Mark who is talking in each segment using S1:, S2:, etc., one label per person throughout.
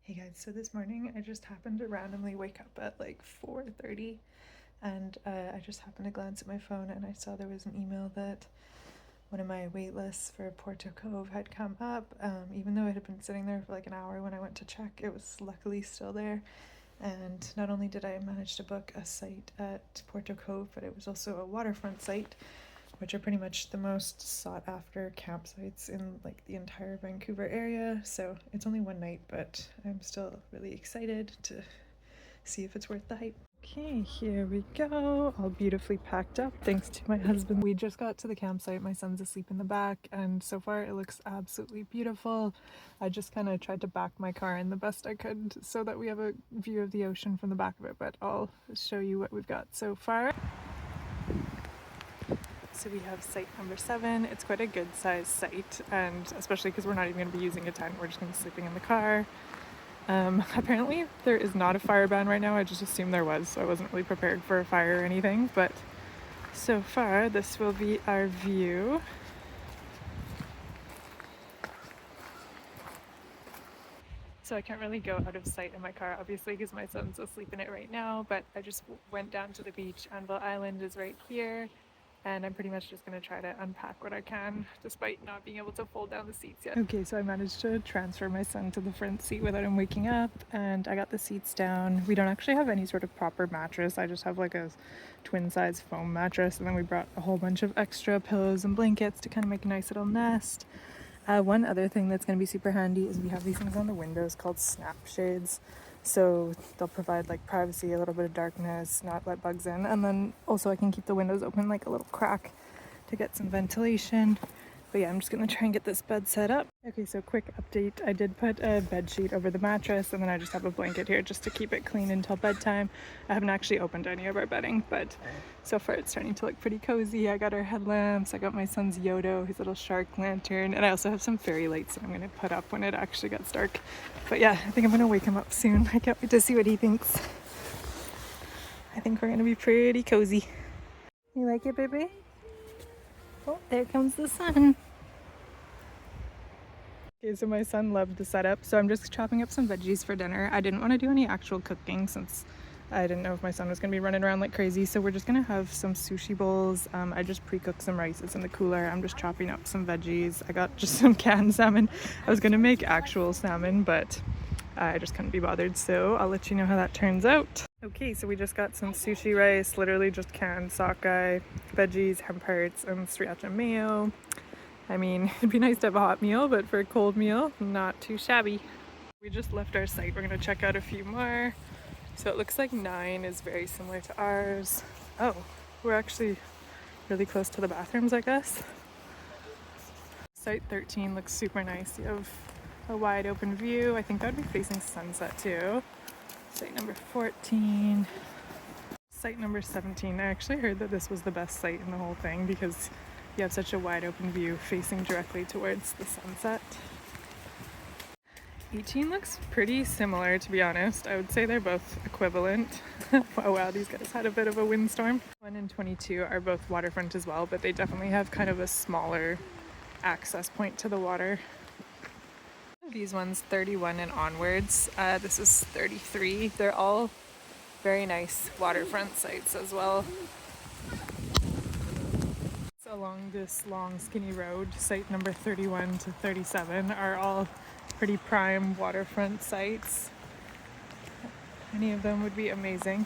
S1: Hey guys, so this morning I just happened to randomly wake up at like 4:30 and I just happened to glance at my phone and I saw there was an email that one of my wait lists for Porteau Cove had come up. Even though it had been sitting there for like an hour when I went to check, it was luckily still there. And not only did I manage to book a site at Porteau Cove, but it was also a waterfront site, which are pretty much the most sought after campsites in like the entire Vancouver area. So it's only one night, but I'm still really excited to see if it's worth the hype. Okay, here we go, all beautifully packed up thanks to my husband. We just got to the campsite. My son's asleep in the back, and so far it looks absolutely beautiful. I just kind of tried to back my car in the best I could so that we have a view of the ocean from the back of it, but I'll show you what we've got so far. So we have site number 7. It's quite a good sized site, and especially because we're not even going to be using a tent, we're just going to be sleeping in the car. Apparently there is not a fire ban right now. I just assumed there was, so I wasn't really prepared for a fire or anything, but so far this will be our view. So I can't really go out of sight in my car, obviously, because my son's asleep in it right now, but I just went down to the beach. Anvil Island is right here, and I'm pretty much just going to try to unpack what I can, despite not being able to fold down the seats yet. Okay, so I managed to transfer my son to the front seat without him waking up, and I got the seats down. We don't actually have any sort of proper mattress. I just have like a twin size foam mattress, and then we brought a whole bunch of extra pillows and blankets to kind of make a nice little nest. One other thing that's going to be super handy is we have these things on the windows called snap shades. So they'll provide like privacy, a little bit of darkness, not let bugs in. And then also I can keep the windows open like a little crack to get some ventilation. But yeah, I'm just going to try and get this bed set up. Okay, so quick update. I did put a bed sheet over the mattress, and then I just have a blanket here just to keep it clean until bedtime. I haven't actually opened any of our bedding, but so far it's starting to look pretty cozy. I got our headlamps, I got my son's Yodo, his little shark lantern, and I also have some fairy lights that I'm going to put up when it actually gets dark. But yeah, I think I'm going to wake him up soon. I can't wait to see what he thinks. I think we're going to be pretty cozy. You like it, baby? Oh, there comes the sun. Okay, so my son loved the setup, so I'm just chopping up some veggies for dinner. I didn't want to do any actual cooking since I didn't know if my son was going to be running around like crazy, so we're just going to have some sushi bowls. I just pre-cooked some rice. It's in the cooler. I'm just chopping up some veggies. I got just some canned salmon. I was going to make actual salmon, but I just couldn't be bothered, so I'll let you know how that turns out. Okay, so we just got some sushi rice, literally just canned sockeye, veggies, hemp hearts, and sriracha mayo. I mean, it'd be nice to have a hot meal, but for a cold meal, not too shabby. We just left our site. We're gonna check out a few more. So it looks like 9 is very similar to ours. Oh, we're actually really close to the bathrooms, I guess. Site 13 looks super nice. You have a wide open view. I think that would be facing sunset too. Site number 14. Site number 17. I actually heard that this was the best site in the whole thing because you have such a wide open view facing directly towards the sunset. 18 looks pretty similar, to be honest. I would say they're both equivalent. Oh wow, these guys had a bit of a windstorm. 1 and 22 are both waterfront as well, but they definitely have kind of a smaller access point to the water. These ones, 31 and onwards. This is 33. They're all very nice waterfront sites as well. Along this long skinny road, site number 31 to 37 are all pretty prime waterfront sites. Any of them would be amazing.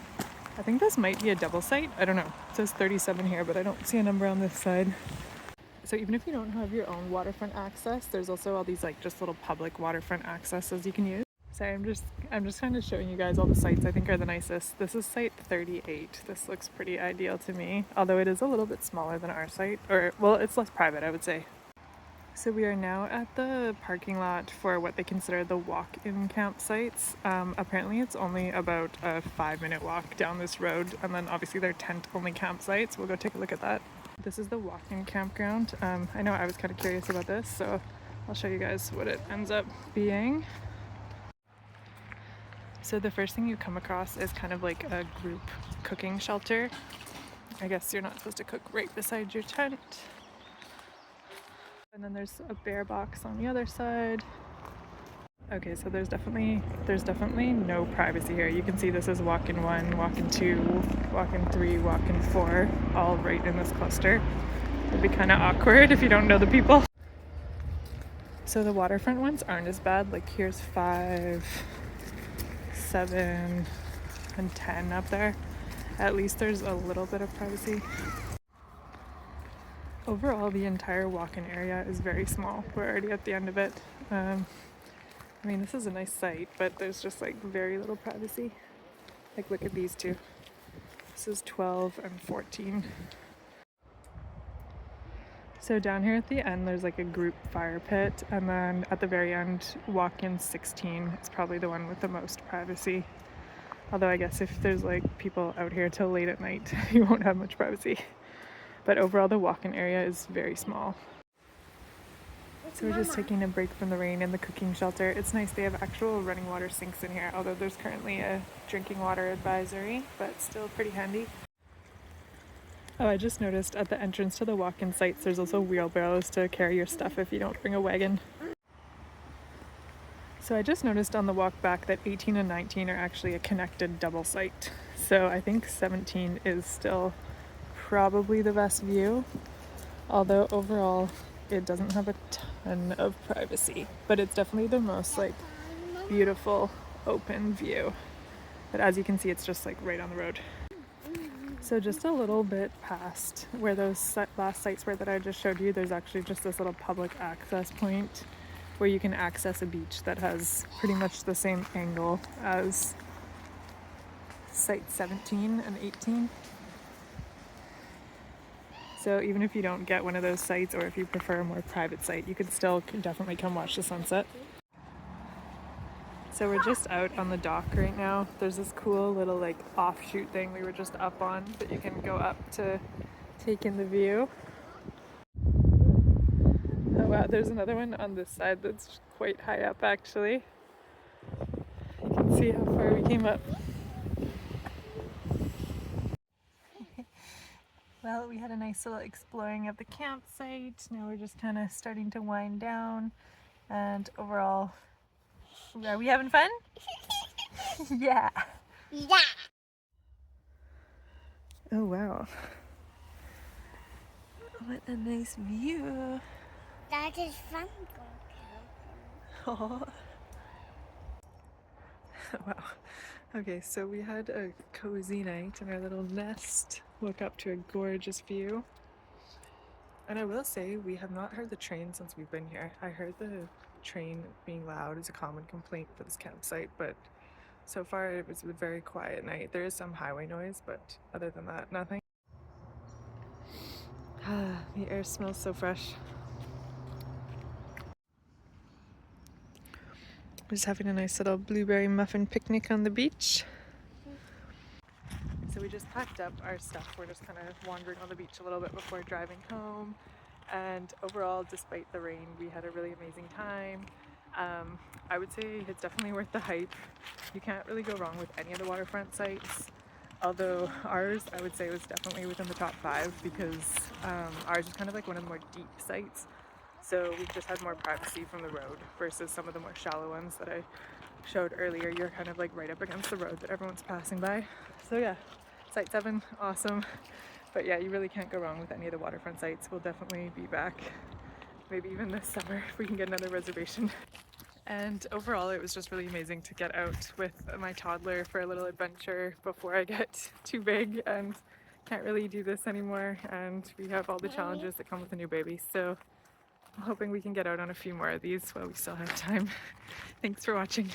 S1: I think this might be a double site. I don't know. It says 37 here, but I don't see a number on this side. So even if you don't have your own waterfront access, there's also all these like just little public waterfront accesses you can use. Sorry, I'm just kind of showing you guys all the sites I think are the nicest. This is site 38. This looks pretty ideal to me, although it is a little bit smaller than our site, or well, it's less private, I would say. So we are now at the parking lot for what they consider the walk-in campsites. Apparently it's only about a 5-minute walk down this road, and then obviously they're tent-only campsites. We'll go take a look at that. This is the walk-in campground. I know I was kind of curious about this, so I'll show you guys what it ends up being. So the first thing you come across is kind of like a group cooking shelter. I guess you're not supposed to cook right beside your tent. And then there's a bear box on the other side. Okay, so there's definitely no privacy here. You can see this is walk-in 1, walk-in 2, walk-in 3, walk-in 4, all right in this cluster. It'd be kind of awkward if you don't know the people. So the waterfront ones aren't as bad. Like here's 5, 7, and 10 up there. At least there's a little bit of privacy. Overall, the entire walk-in area is very small. We're already at the end of it. I mean, this is a nice site, but there's just like very little privacy. Like look at these two. This is 12 and 14. So down here at the end, there's like a group fire pit, and then at the very end, walk-in 16 is probably the one with the most privacy. Although I guess if there's like people out here till late at night, you won't have much privacy. But overall, the walk-in area is very small. So we're just taking a break from the rain in the cooking shelter. It's nice they have actual running water sinks in here, although there's currently a drinking water advisory, but still pretty handy. Oh, I just noticed at the entrance to the walk-in sites, there's also wheelbarrows to carry your stuff if you don't bring a wagon. So I just noticed on the walk back that 18 and 19 are actually a connected double site. So I think 17 is still probably the best view, although overall it doesn't have a ton of privacy, but it's definitely the most like beautiful open view. But as you can see, it's just like right on the road. So just a little bit past where those last sites were that I just showed you, there's actually just this little public access point where you can access a beach that has pretty much the same angle as site 17 and 18. So even if you don't get one of those sites, or if you prefer a more private site, you could still definitely come watch the sunset. So we're just out on the dock right now. There's this cool little like offshoot thing we were just up on that you can go up to take in the view. Oh wow, there's another one on this side that's quite high up actually. You can see how far we came up. Well, we had a nice little exploring of the campsite. Now we're just kind of starting to wind down. And overall, are we having fun? Yeah.
S2: Yeah.
S1: Oh wow. What a nice view.
S2: That is fun.
S1: Oh. Wow. Okay, so we had a cozy night in our little nest. Woke up to a gorgeous view. And I will say, we have not heard the train since we've been here. I heard the train being loud is a common complaint for this campsite, but so far it was a very quiet night. There is some highway noise, but other than that, nothing. The air smells so fresh. Just having a nice little blueberry muffin picnic on the beach. So we just packed up our stuff. We're just kind of wandering on the beach a little bit before driving home. And overall, despite the rain, we had a really amazing time. I would say it's definitely worth the hype. You can't really go wrong with any of the waterfront sites. Although ours, I would say, was definitely within the top 5 because ours is kind of like one of the more deep sites. So we just had more privacy from the road versus some of the more shallow ones that I showed earlier. You're kind of like right up against the road that everyone's passing by. So yeah, site 7, awesome. But yeah, you really can't go wrong with any of the waterfront sites. We'll definitely be back, maybe even this summer if we can get another reservation. And overall, it was just really amazing to get out with my toddler for a little adventure before I get too big and can't really do this anymore. And we have all the challenges that come with a new baby. So I'm hoping we can get out on a few more of these while we still have time. Thanks for watching.